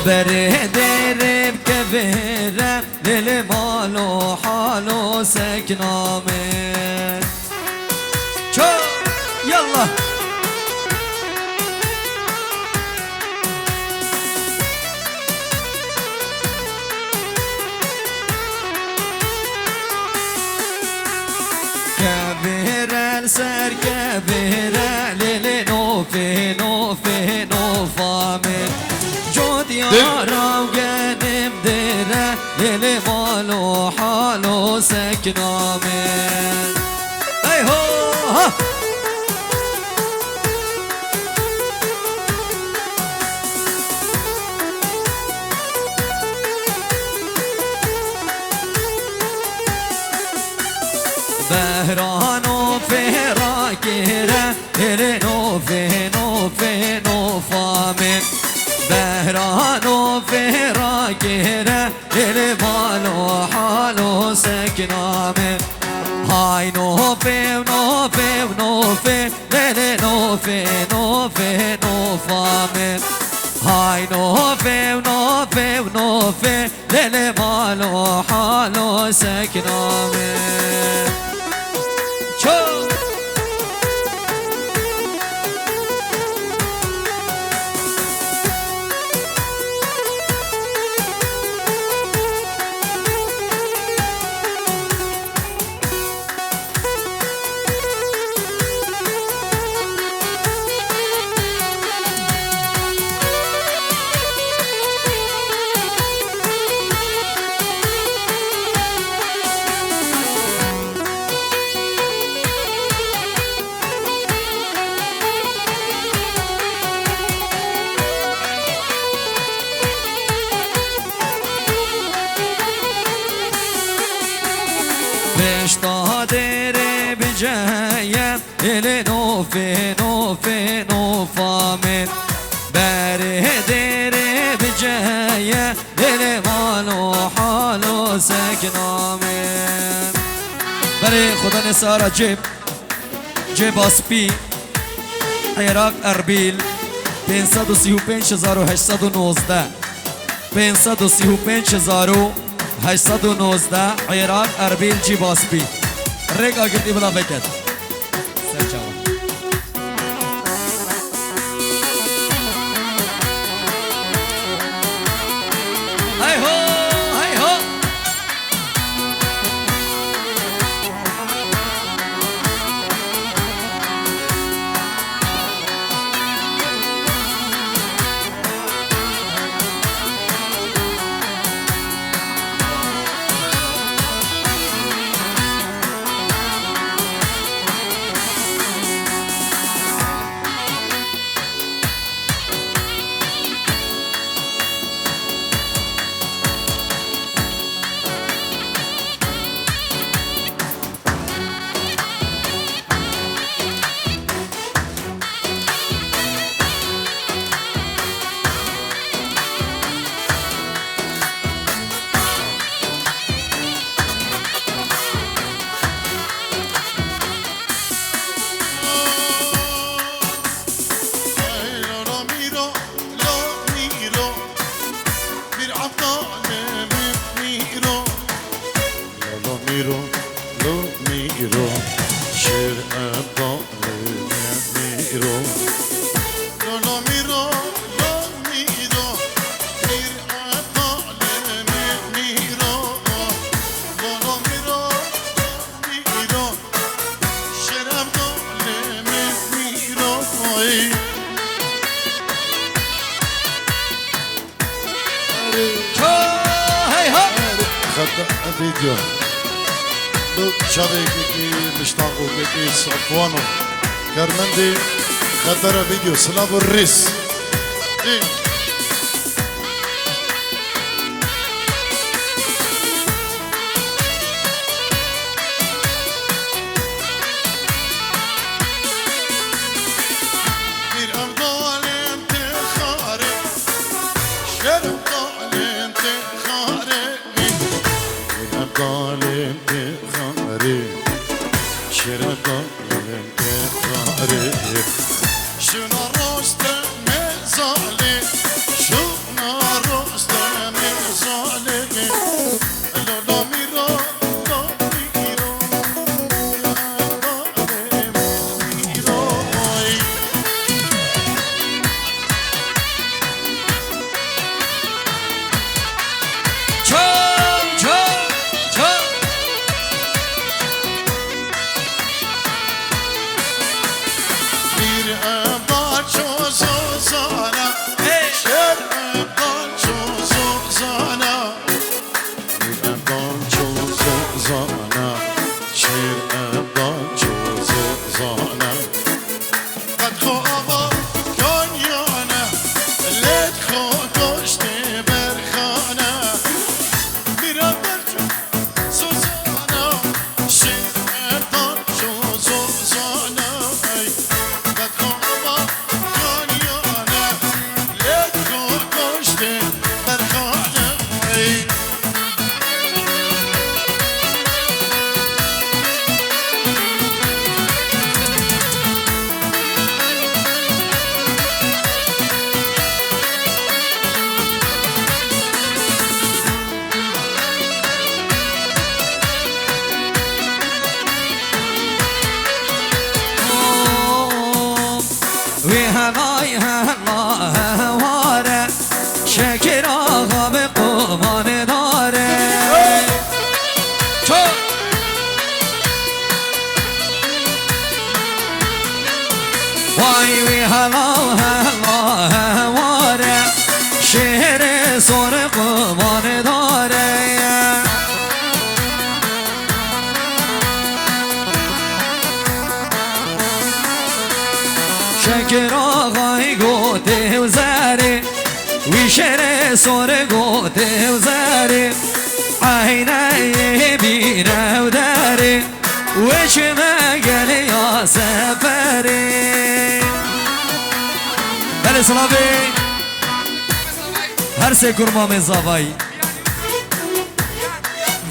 بريدير بكبيرة للمال وحال وسكنة من شو يلا كبيرة سر كبيرة للنوفي نوفي نوفا من جود يارا وقدم ديرة للمال وحال وسكنة من اي هو ها بهرانو في راكيرة نوفي نوفي نوفا من بهرانو في راكيرة المال حالو سكنة من هاي نوفي ونوفي ونوفي نوفي نوفي نوفا من هاي نوفي ونوفي ونوفي للمال حالو سكنة من شو بشتادر بجاية نوفي نوفي نوفا من بردر بجاية المال حالو سكنة من بري خدا نسارة جيب اسبي عراق اربیل 535,819 535,819 عراق اربیل جی باسپی رگ آگردی بلا بکد سر جوان های هو های هو فيديو شبكة مشتاق وكي صفوانو كرمندي خطر فيديو سلاف الريس شنو روشته مزالي شنو هلا هلا هواره شهر سر قوان داره شکر آقای گوته و زره وی شهر سر گوته و زره عینه بینه و داره و چه مگل یا سفره بله سلامه هر سه کرمام زاوایی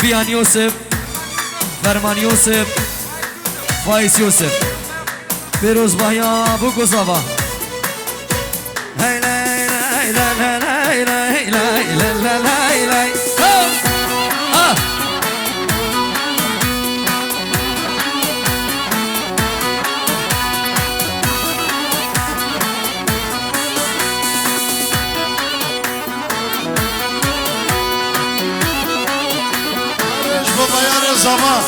بیان یوسف فرمان یوسف فایس یوسف بیروز بایا بگو زاوا هی لای لای لای لای لای لای لای لای Zaman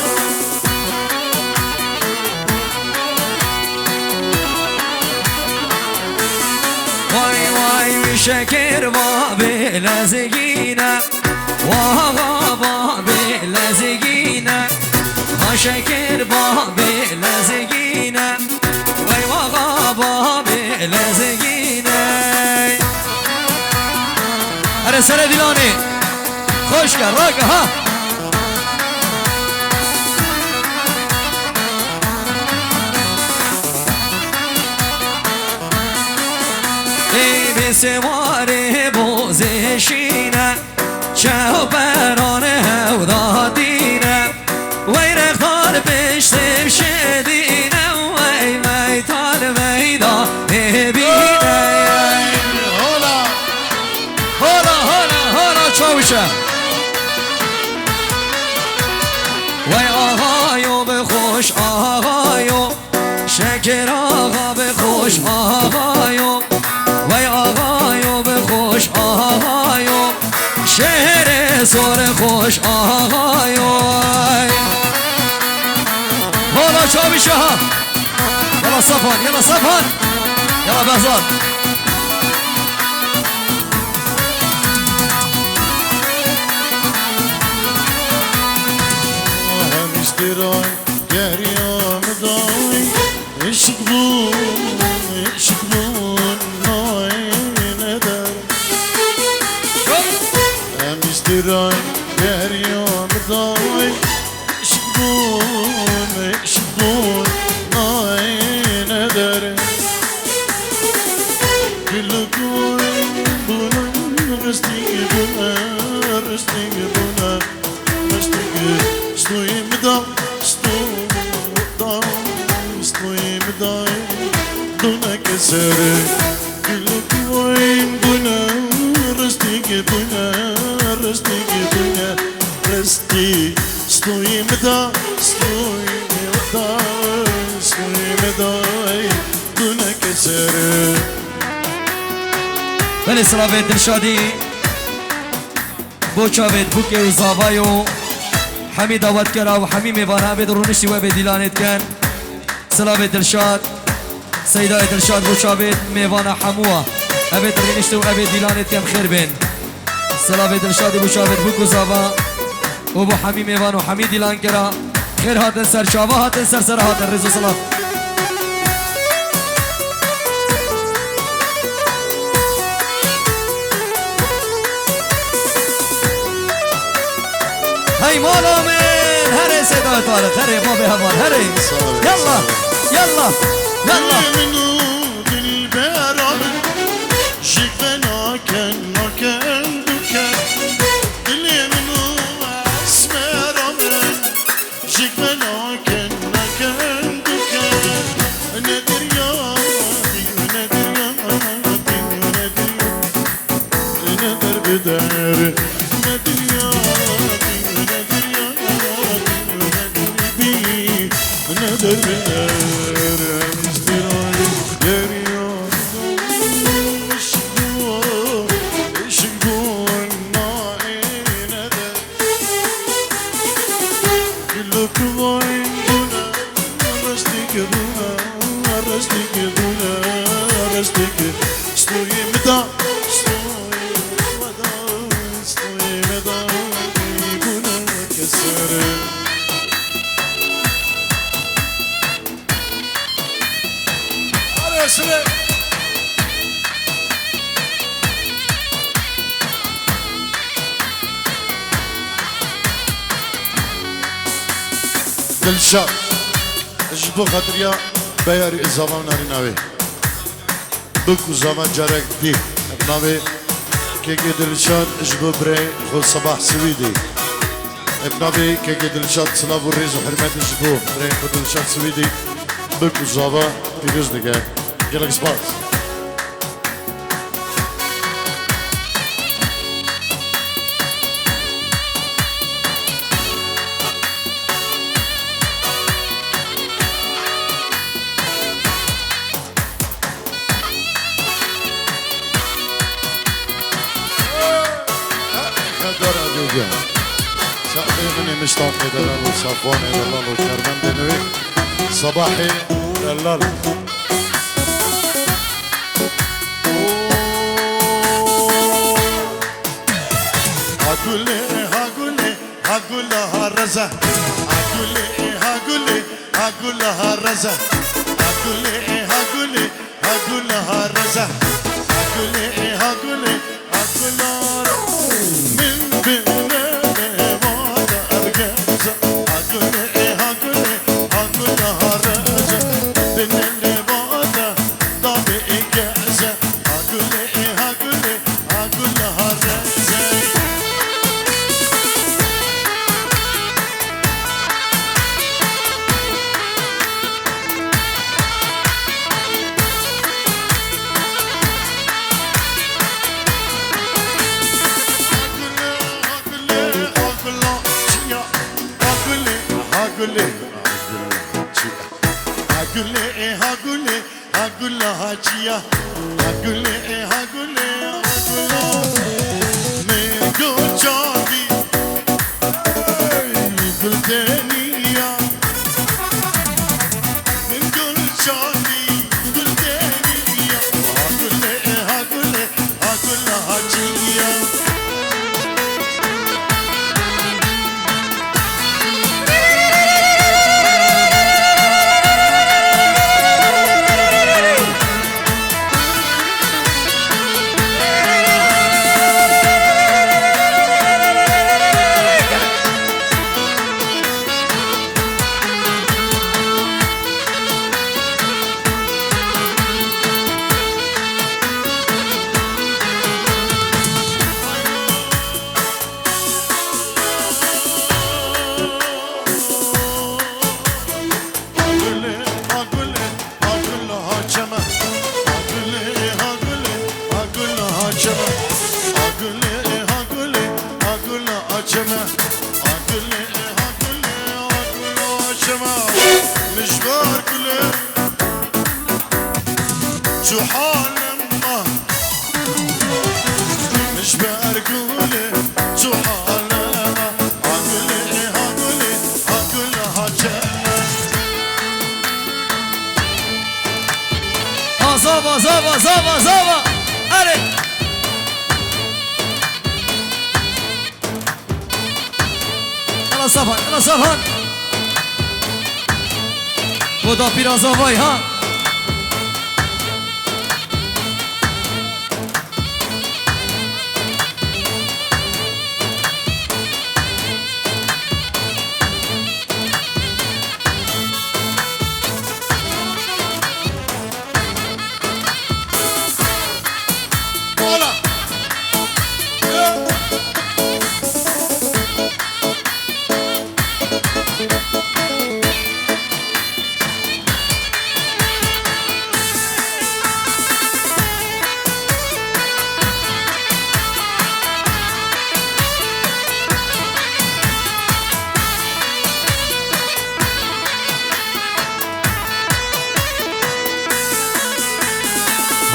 vay vay şeker vabe lezgine vabe lezgine ha şeker vabe lezgine vay vabe lezgine hadi sere dilani hoş gel raka ha سواره بوزشینه چوبرانه هودادینه وی رختار پشتم شدینه وی میتال میدا ببینه Hola هلا هلا هلا چاوشه وی آقایو بخوش آقایو شکر آقا بخوش آقایو وی آقایو بخوش آقایو شهر سر خوش آقایو حالا چابی شها یلا صفان یلا صفان یلا بهزاد Hem istiray geryam day Işık bul nain eder Hem istiray geryam day Işık bul nain eder Gülü koy buna rıstigi buna Stoim da Duna kesere Gülü koyim buna Rıstigi buna Rısti Stoim da Duna kesere بله سلامت دلشادی بو چاوید بو که زاوایو حمی دعوت کرا و حمی میوانه بید رونشی و بید دیلانت کن سلامت دلشاد سیدای دلشاد بو چاوید میوانه حموه ابید رونشتی و ابید دیلانت کن خیر بین سلامت دلشادی بو چاوید بو که زاوا و بو حمی میوانه و حمی دیلان کرا خیر هاتن سر شاوا هاتن سر هاتن رزو صلاح هاي مالا من هري سيدا طارق هري ما بهمان هري يلا يلا يلا منو بالبرام شفنا كنا كندك اللي منو اسمرام شفنا كنا كندك ندر يا ندر بدر ندر يا ندر دلشاد جبو خاطريا بياري إزاما ناري ناوي بكو زمان جارك دي ابناوي كيكي دلشاد جبو بري خو صباح سويدي ابناوي كيكي دلشاد سلاف الريز وحرمات جبو بري خو دلشاد سويدي بكو زاما بيروز دقا جالك سباس سأقيمني مشتاق دلال وصفوان دلال وكرمان دنوي صباحي دلال هقول لها رزا هقول لها رزا هقول لها رزا هقول لها من بيننا هقول لها جيا هقول لها ميقول جاندي ميقول دنيا ميقول جاندي ميقول دنيا هقول لها جيا مشوار كله شو حال ما مشوار كله شو حال ما هقول لها زابا أري يلا صفان خدا پیران زاوای ها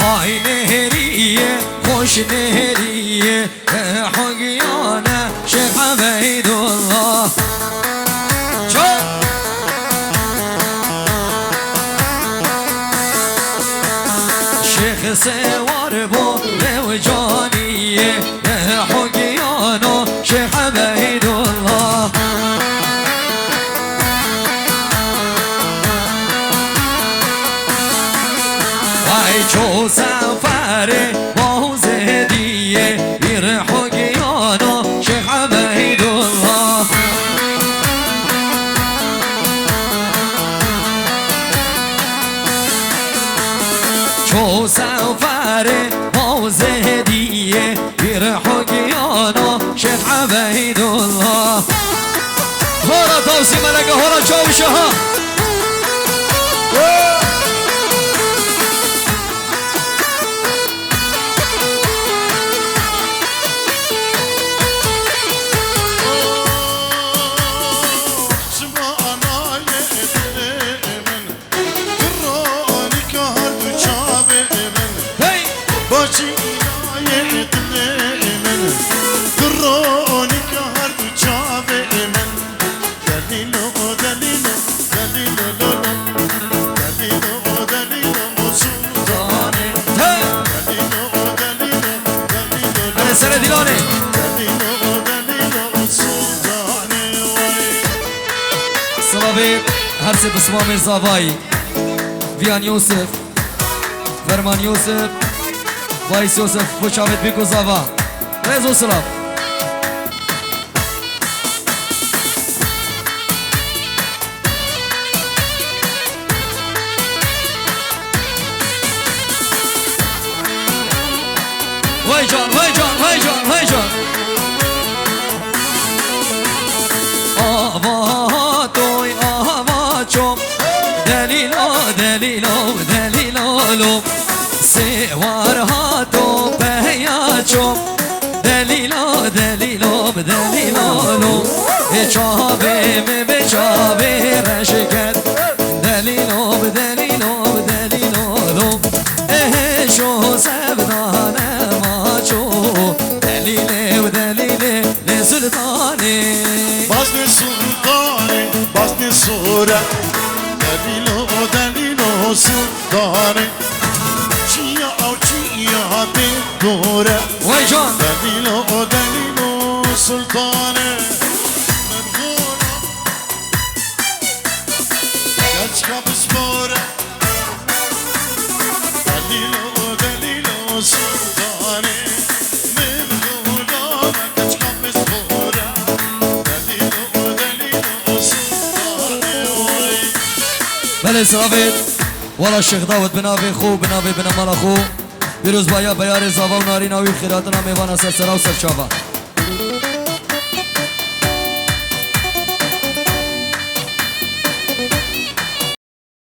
هاي نهرية خوش نهرية حقيانا شيخ عبيد الله شيخ سوار بو وجانية حقيانا شيخ عبيد الله چو سفر باز دیه بیر حقیان شيخ عبيد الله هورا توسي ملكة هورا شوشها سر دیلانه سلامت هر سه بسمام زاوایی ویان یوسف فرمان یوسف وایس یوسف بوچاوت بیکو زاوا رزو سلام وای جان وای جان وای جان وای جان آوا توی آوا چوم دلیلو دلیلو دلیلو سوار ها تو بهیا چوم دلیلو دلیلو دلیلو چابه به چابه رشکت دلیلو دلیلو دلیلو شو سبدانه دلیل و دلیل لسلطانه بازن سلطانه بازن سوره دلیل و دلیل و سلطانه چیا او چیا بدوره وای جان دلیل و دلیل و سلطانه مرغونا گچکا بسپوره دلیل و دلیل و سلطانه بله سلامت والا شیخ داود بنابه خوب بنابه بنامال خوب بیروز بایا بیار زاوا و ناری ناوی خیراتنا میوان سر سرا و سر چاوا